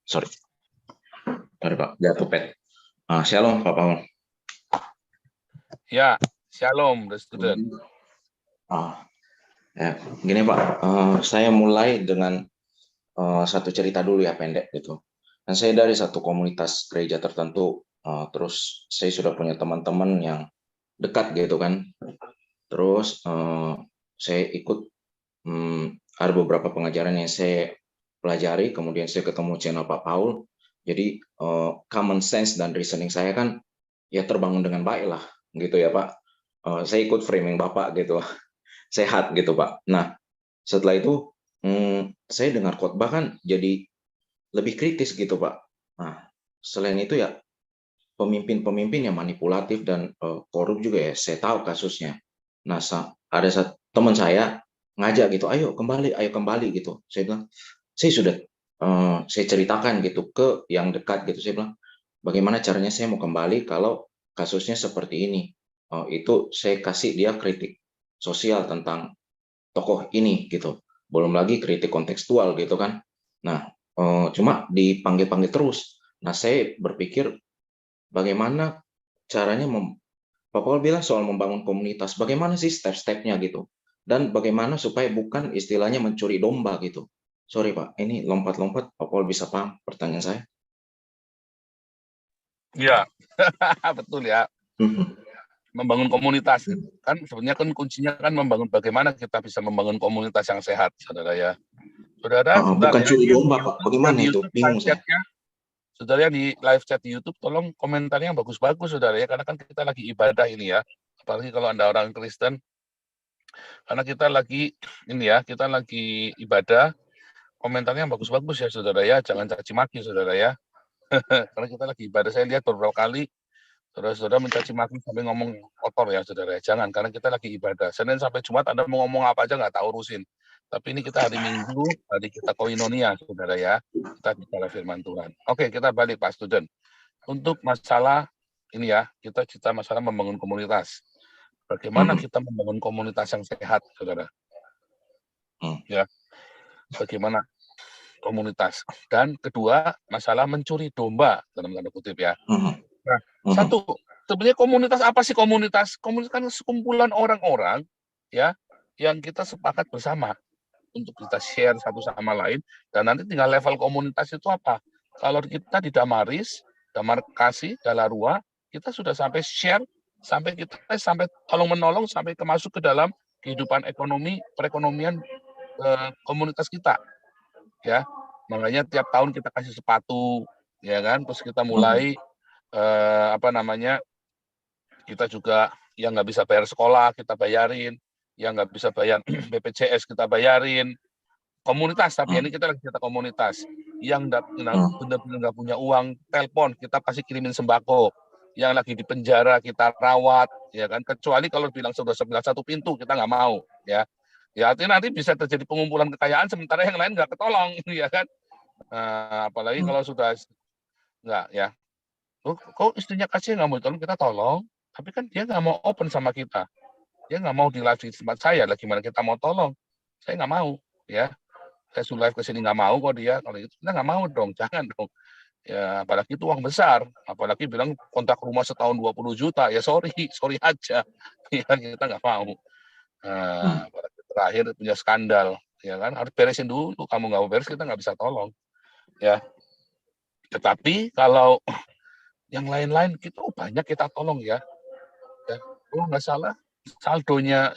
Sorry, Pak, jatuh pet. Shalom Pak Paul. Ya, shalom, the student. Gini Pak, saya mulai dengan satu cerita dulu ya, pendek gitu. Dan saya dari satu komunitas gereja tertentu, terus saya sudah punya teman-teman yang dekat gitu kan. Terus saya ikut, ada beberapa pengajaran yang saya pelajari, kemudian saya ketemu channel Pak Paul. Jadi common sense dan reasoning saya kan ya terbangun dengan baik lah gitu ya Pak. Saya ikut framing Bapak gitu, sehat gitu Pak. Nah setelah itu saya dengar khotbah kan jadi lebih kritis gitu Pak. Nah selain itu ya pemimpin-pemimpin yang manipulatif dan korup juga ya saya tahu kasusnya. Nah ada teman saya ngajak gitu, ayo kembali gitu. Saya bilang saya sudah saya ceritakan gitu ke yang dekat gitu. Saya bilang bagaimana caranya saya mau kembali kalau kasusnya seperti ini. Itu saya kasih dia kritik sosial tentang tokoh ini gitu. Belum lagi kritik kontekstual gitu kan. Nah, cuma dipanggil-panggil terus. Nah, saya berpikir bagaimana caranya Pak Paul bilang soal membangun komunitas. Bagaimana sih step-stepnya gitu? Dan bagaimana supaya bukan istilahnya mencuri domba gitu. Sorry Pak, ini lompat-lompat. Pak Paul bisa paham pertanyaan saya? Ya, betul ya. Membangun komunitas kan sebenarnya kan kuncinya kan membangun bagaimana kita bisa membangun komunitas yang sehat, saudara ya. Saudara, bukan ya, curi domba Pak. Bagaimana di itu? YouTube, Bingung saya. Saudara di live chat di YouTube, tolong komentarnya yang bagus-bagus, saudara ya, karena kan kita lagi ibadah ini ya. Apalagi kalau Anda orang Kristen, karena kita lagi ini ya, kita lagi ibadah, komentarnya yang bagus-bagus ya, saudara ya, jangan caci maki, saudara ya. Karena kita lagi ibadah, saya lihat beberapa kali saudara-saudara mencaci maki sampai ngomong kotor ya, saudara. Jangan, karena kita lagi ibadah. Senin sampai Jumat Anda mau ngomong apa aja nggak tahu urusin. Tapi ini kita hari Minggu, hari kita koinonia, saudara ya. Kita bicara firman Tuhan. Oke, kita balik Pak Student. Untuk masalah ini ya, kita masalah membangun komunitas. Bagaimana kita membangun komunitas yang sehat, saudara? Ya, bagaimana komunitas. Dan kedua, masalah mencuri domba, dalam tanda kutip ya. Nah, satu, sebenarnya komunitas apa sih komunitas? Komunitas kan sekumpulan orang-orang ya yang kita sepakat bersama untuk kita share satu sama lain, dan nanti tinggal level komunitas itu apa. Kalau kita di Damaris, Damar Kasih, Dalarua, kita sudah sampai share, sampai kita sampai tolong-menolong, sampai masuk ke dalam kehidupan ekonomi, perekonomian komunitas kita. Ya, makanya tiap tahun kita kasih sepatu, ya kan, terus kita mulai kita juga yang nggak bisa bayar sekolah kita bayarin, yang nggak bisa bayar BPJS kita bayarin. Komunitas, tapi ini kita komunitas. Yang benar-benar nggak punya uang, telepon, kita pasti kirimin sembako. Yang lagi di penjara kita rawat, ya kan. Kecuali kalau bilang sudah sebelah satu pintu, kita nggak mau, ya. Ya artinya nanti bisa terjadi pengumpulan kekayaan, sementara yang lain nggak ketolong, ya kan. Apalagi kalau sudah nggak, ya. Kok istrinya kasih nggak mau tolong, kita tolong. Tapi kan dia nggak mau open sama kita. Dia nggak mau di live di tempat saya lah, gimana kita mau tolong. Saya nggak mau, ya. Saya suruh live ke sini nggak mau kok dia. Kalau itu kita nggak mau dong, jangan dong. Ya, apalagi itu uang besar. Apalagi bilang kontrak rumah setahun 20 juta. Ya sorry aja. Ya, kita nggak mau. Nah, terakhir punya skandal. Ya kan, harus beresin dulu. Kamu nggak mau beres, kita nggak bisa tolong. Ya. Tetapi kalau yang lain-lain kita banyak kita tolong ya. Kalau nggak salah saldonya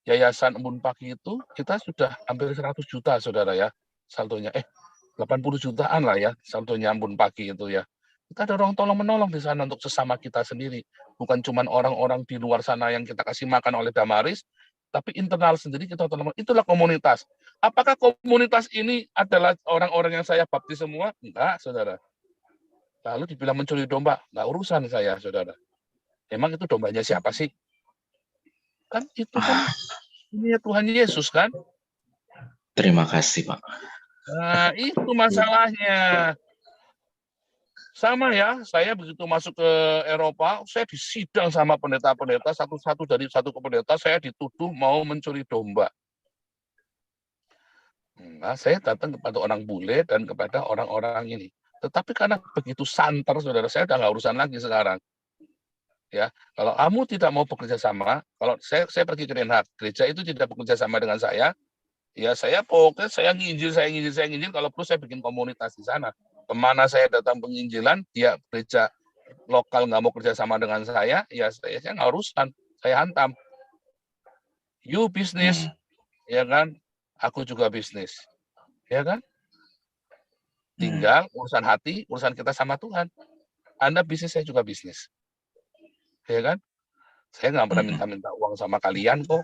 Yayasan Embun Pagi itu kita sudah hampir 100 juta, saudara ya, saldonya. 80 jutaan lah ya saldonya Embun Pagi itu ya. Kita dorong tolong-menolong di sana untuk sesama kita sendiri. Bukan cuma orang-orang di luar sana yang kita kasih makan oleh Damaris, tapi internal sendiri kita tolong. Itulah komunitas. Apakah komunitas ini adalah orang-orang yang saya baptis semua? Enggak, saudara. Lalu dibilang mencuri domba, nggak urusan saya, saudara. Emang itu dombanya siapa sih? Kan itu kan ini Tuhan Yesus kan? Terima kasih Pak. Nah, itu masalahnya. Sama ya, saya begitu masuk ke Eropa, saya disidang sama pendeta-pendeta, satu-satu dari satu pendeta, saya dituduh mau mencuri domba. Nah, saya datang kepada orang bule dan kepada orang-orang ini. Tetapi karena begitu santer, saudara, saya udah nggak urusan lagi sekarang. Ya, kalau kamu tidak mau bekerja sama, kalau saya pergi ke Den Haag, gereja itu tidak bekerja sama dengan saya, ya saya pokoknya saya nginjil, kalau perlu saya bikin komunitas di sana. Kemana saya datang penginjilan, dia gereja lokal nggak mau kerja sama dengan saya, ya saya nggak urusan, saya hantam. You bisnis, ya kan? Aku juga bisnis, ya kan? Tinggal urusan hati, urusan kita sama Tuhan. Anda bisnis, saya juga bisnis, ya kan? Saya nggak pernah minta-minta uang sama kalian kok.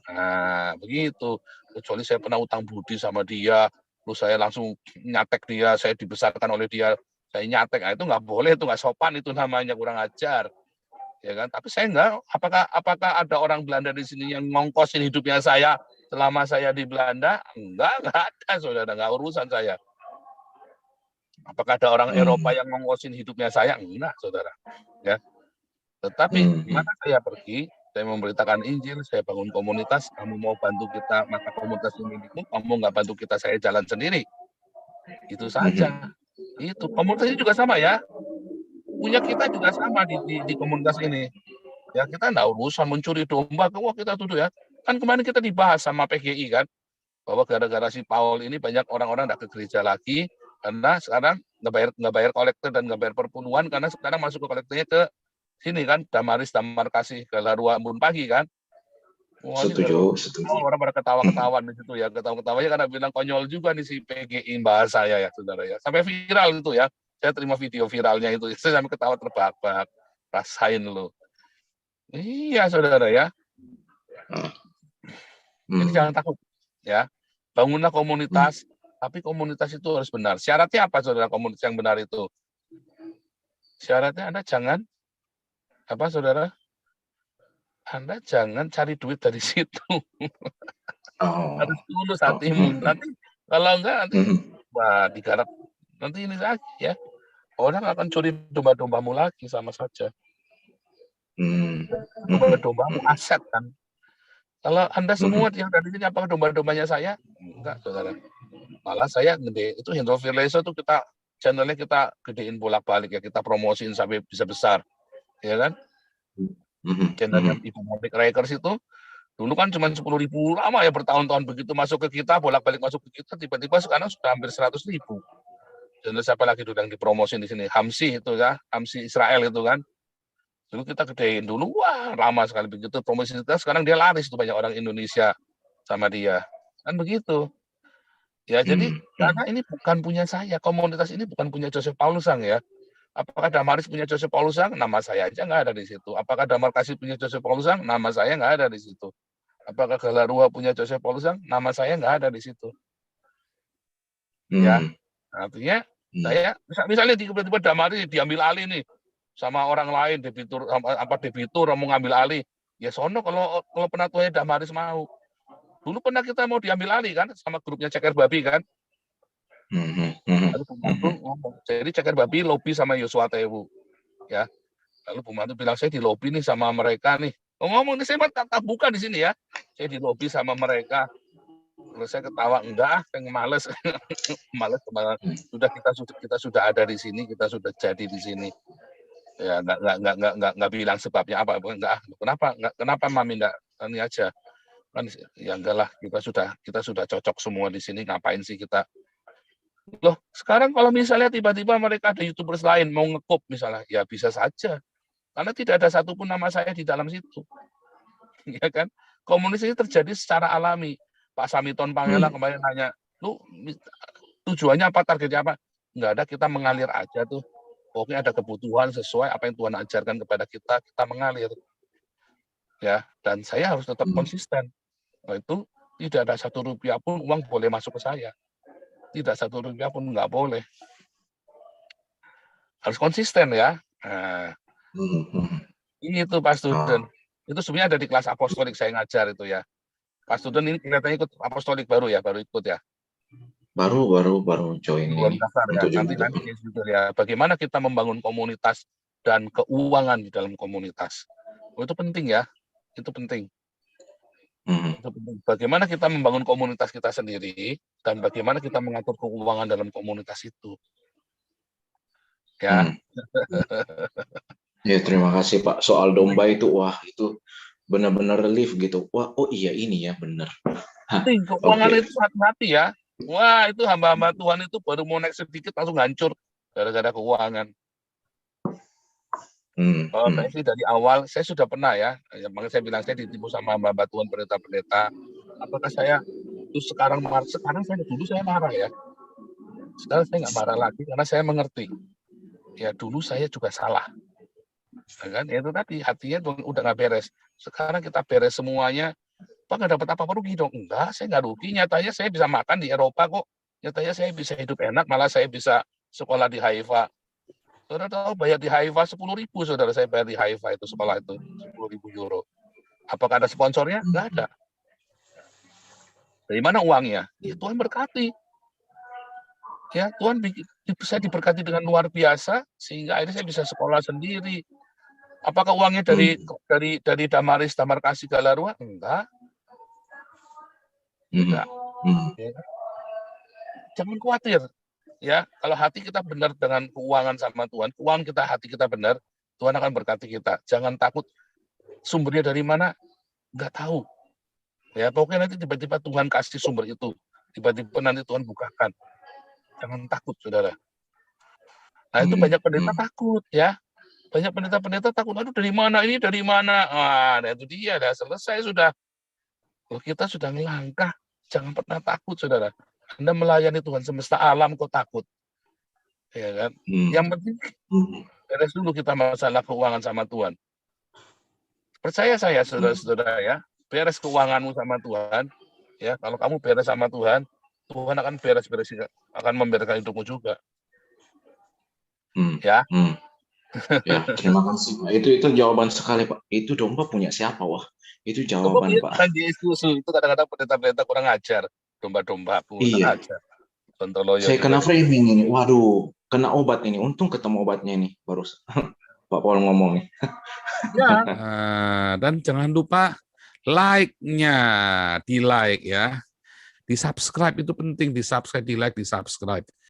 Nah, begitu. Kecuali saya pernah utang budi sama dia, terus saya langsung nyatek dia, saya dibesarkan oleh dia, saya nyatek. Nah, itu nggak boleh, itu nggak sopan, itu namanya kurang ajar. Ya kan? Tapi saya nggak, apakah ada orang Belanda di sini yang ngongkosin hidupnya saya selama saya di Belanda? Nggak ada, saudara, nggak urusan saya. Apakah ada orang Eropa yang ngongkosin hidupnya saya? Enggak, saudara. Ya. Tetapi mana saya pergi, saya memberitakan Injil, saya bangun komunitas, kamu mau bantu kita, maka komunitas ini didukung, kamu nggak bantu kita, saya jalan sendiri. Itu saja. Itu komunitas ini juga sama ya. Punya kita juga sama di komunitas ini. Ya kita nggak urusan mencuri domba, wah kita tuduh ya. Kan kemarin kita dibahas sama PGI kan, bahwa gara-gara si Paul ini banyak orang-orang nggak ke gereja lagi, karena sekarang nggak bayar kolektor dan nggak bayar perpuluhan, karena sekarang masuk ke kolektornya ke sini kan, Damaris Damar Kasih ke Larua Embun Pagi kan. Wah, ini Setuju. orang pada ketawa-ketawa di situ ya, ketawa-ketawanya karena bilang konyol juga nih si PGI bahasa saya ya, saudara ya. Sampai viral itu ya, saya terima video viralnya itu, saya sampai ketawa terbahak-bahak. Rasain lo. Iya, saudara ya. Jadi jangan takut ya. Bangunlah komunitas, tapi komunitas itu harus benar. Syaratnya apa, saudara, komunitas yang benar itu? Syaratnya Anda jangan apa, saudara? Anda jangan cari duit dari situ. Harus tulus hatimu. Nanti kalau enggak nanti wah digarap nanti ini saja ya. Orang akan curi domba-dombamu lagi sama saja. Domba-dombamu aset kan. Kalau Anda semua yang dari sini apakah domba-dombanya saya? Enggak, saudara. Malah saya gede. Itu Hendro Virleso tuh kita channelnya kita gedein bolak-balik ya, kita promosiin sampai bisa besar. Ya kan? Channelnya Ibu Monik Records itu dulu kan cuma 10.000, lama ya bertahun-tahun begitu masuk ke kita, bolak-balik masuk ke kita, tiba-tiba sekarang sudah hampir 100.000. Dan siapa lagi dulu yang dipromosin di sini? Hamsi itu ya, Hamsi Israel itu kan. Dulu kita gedein dulu, wah lama sekali begitu promosi kita, sekarang dia laris tuh banyak orang Indonesia sama dia. Kan begitu. Ya jadi karena ini bukan punya saya, komunitas ini bukan punya Joseph Paulusang ya. Apakah Damaris punya Joseph Paulusang? Nama saya aja nggak ada di situ. Apakah Damar Kasih punya Joseph Paulusang? Nama saya nggak ada di situ. Apakah Galarua punya Joseph Paulusang? Nama saya nggak ada di situ. Ya, artinya saya misalnya tiba-tiba Damaris diambil alih nih sama orang lain, debitur mau ngambil alih. Ya sono kalau penatuannya Damaris mau. Dulu pernah kita mau diambil alih kan sama grupnya Ceker Babi kan. Lalu pembantu ngomong, jadi Ceker Babi lobby sama Yosua Tewu. Ya. Lalu pembantu bilang, saya di lobby nih sama mereka nih. Ngomong nih, saya tak buka di sini ya. Saya di lobby sama mereka. Terus saya ketawa, enggak, saya males. Males sudah kita sudah ada di sini, kita sudah jadi di sini. Ya enggak bilang sebabnya apa, enggak. Kenapa Mami enggak ini aja. Kan ya enggak lah, kita sudah cocok semua di sini, ngapain sih kita. Loh, sekarang kalau misalnya tiba-tiba mereka ada YouTubers lain mau ngekup misalnya, ya bisa saja. Karena tidak ada satupun nama saya di dalam situ. Ya kan? Komunis ini terjadi secara alami. Pak Samiton Pangela kemarin nanya, lu tujuannya apa, targetnya apa? Enggak ada, kita mengalir aja tuh. Pokoknya ada kebutuhan sesuai apa yang Tuhan ajarkan kepada kita mengalir. Ya, dan saya harus tetap konsisten. Nah, itu tidak ada 1 rupiah pun uang boleh masuk ke saya. Tidak 1 rupiah pun nggak boleh. Harus konsisten ya. Nah, itu Pak Student. Itu sebenarnya ada di kelas apostolik saya ngajar itu ya. Pak Student ini kelihatannya ikut apostolik baru ikut ya. Baru join ini. Ya. Nanti ya. Bagaimana kita membangun komunitas dan keuangan di dalam komunitas. Oh, itu penting ya. Itu penting. Mhm. Bagaimana kita membangun komunitas kita sendiri dan bagaimana kita mengatur keuangan dalam komunitas itu. Ya. Hmm. Ya, terima kasih Pak. Soal domba itu, wah itu benar-benar relief gitu. Wah, oh iya ini ya benar. Hah, Penting keuangan oke. itu hati-hati ya. Wah, itu hamba-hamba Tuhan itu baru mau naik sedikit langsung hancur gara-gara keuangan. Kalau saya sih dari awal, saya sudah pernah ya, makanya saya bilang saya ditipu sama hamba-hamba Tuhan, pendeta-pendeta. Apakah saya terus sekarang dulu saya marah ya. Sekarang saya nggak marah lagi karena saya mengerti. Ya dulu saya juga salah. Ya kan? Ya itu tadi hatinya udah nggak beres. Sekarang kita beres semuanya. Pak nggak dapat apa-apa, rugi dong? Enggak, saya nggak rugi. Nyatanya saya bisa makan di Eropa kok. Nyatanya saya bisa hidup enak, malah saya bisa sekolah di Haifa. Saudara tahu bayar di Haifa 10.000, saudara saya bayar di Haifa itu sekolah itu 10.000 euro. Apakah ada sponsornya? Nggak ada. Dari mana uangnya? Ya Tuhan berkati. Ya Tuhan saya diberkati dengan luar biasa sehingga akhirnya saya bisa sekolah sendiri. Apakah uangnya dari Damaris, Damar Kasih Galarua? Enggak. Enggak. Ya. Jangan khawatir. Ya, kalau hati kita benar dengan keuangan sama Tuhan, keuangan kita, hati kita benar, Tuhan akan berkati kita. Jangan takut sumbernya dari mana, nggak tahu. Ya, pokoknya nanti tiba-tiba Tuhan kasih sumber itu. Tiba-tiba nanti Tuhan bukakan. Jangan takut, saudara. Nah, itu banyak pendeta takut, ya. Banyak pendeta-pendeta takut, aduh dari mana ini, dari mana? Wah, nah itu dia, dah selesai sudah. Kalau kita sudah melangkah, jangan pernah takut, saudara. Anda melayani Tuhan semesta alam kok takut. Ya kan? Yang penting beres dulu kita masalah keuangan sama Tuhan. Percaya saya, saudara-saudara ya, beres keuanganmu sama Tuhan, ya kalau kamu beres sama Tuhan, Tuhan akan beres-beres, akan membereskan hidupmu juga. Ya. Ya, terima kasih Pak. Itu jawaban sekali Pak. Itu domba punya siapa? Wah, itu jawaban Pak. Tuhan Yesus itu kadang-kadang pendeta-pendeta kurang ajar, domba-domba kurang Iya. ajar. Sontoloyo Saya juga. kena framing ini. Waduh, kena obat ini. Untung ketemu obatnya ini baru Pak Paul ngomong nih. Ya. Dan jangan lupa like-nya, di like ya. Di subscribe itu penting, di subscribe, di like, di subscribe.